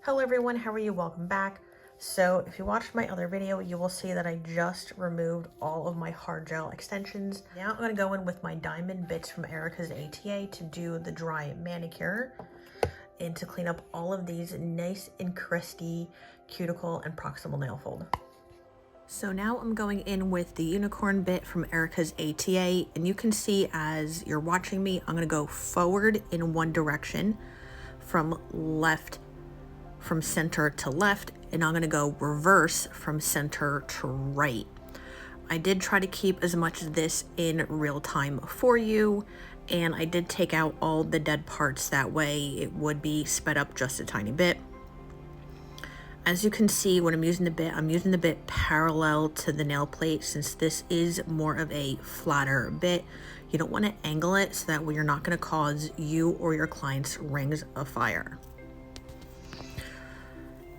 Hello everyone, how are you? Welcome back. So if you watched my other video, you will see that I just removed all of my hard gel extensions. Now I'm going to go in with my diamond bits from Erica's ATA to do the dry manicure and to clean up all of these nice and crusty cuticle and proximal nail fold. So now I'm going in with the unicorn bit from Erica's ATA, and you can see as you're watching me, I'm going to go forward in one direction from center to left, and I'm going to go reverse from center to right. I did try to keep as much of this in real time for you, and I did take out all the dead parts, that way it would be sped up just a tiny bit. As you can see, when I'm using the bit parallel to the nail plate, since this is more of a flatter bit. You don't want to angle it so that way you're not going to cause you or your clients rings of fire.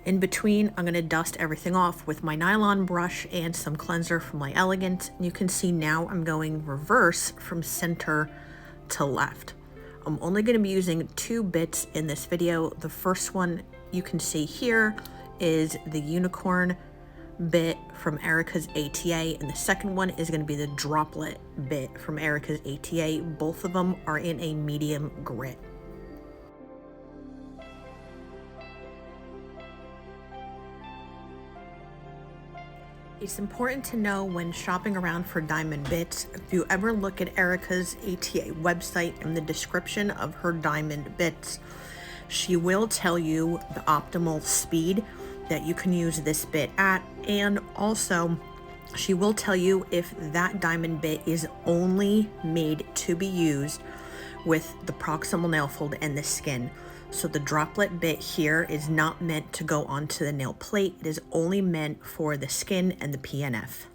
In between, I'm going to dust everything off with my nylon brush and some cleanser from my Elegance. You can see now I'm going reverse from center to left. I'm only going to be using two bits in this video. The first one you can see here is the unicorn bit from Erica's ATA, and the second one is going to be the droplet bit from Erica's ATA. Both of them are in a medium grit. It's important to know when shopping around for diamond bits, if you ever look at Erica's ATA website, in the description of her diamond bits, she will tell you the optimal speed that you can use this bit at, and also she will tell you if that diamond bit is only made to be used with the proximal nail fold and the skin. So the droplet bit here is not meant to go onto the nail plate. It is only meant for the skin and the PNF.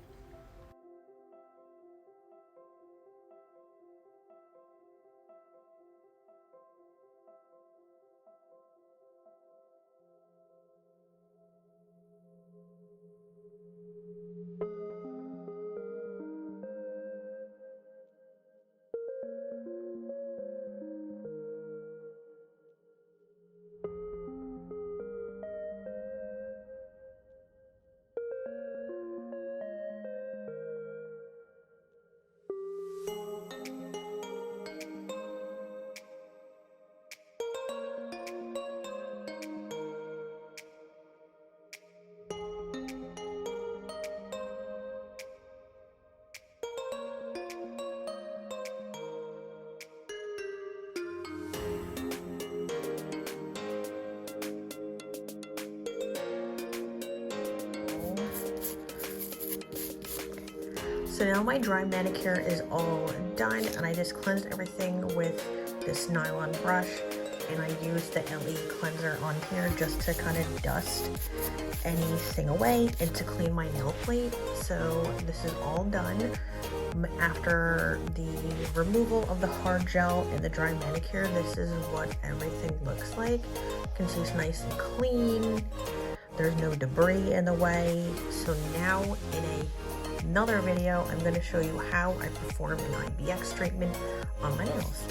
So now my dry manicure is all done, and I just cleansed everything with this nylon brush, and I used the LE cleanser on here just to kind of dust anything away and to clean my nail plate. So this is all done. After the removal of the hard gel and the dry manicure, this is what everything looks like. You can see it's nice and clean. There's no debris in the way. So now in another video, I'm going to show you how I perform an IBX treatment on my nails.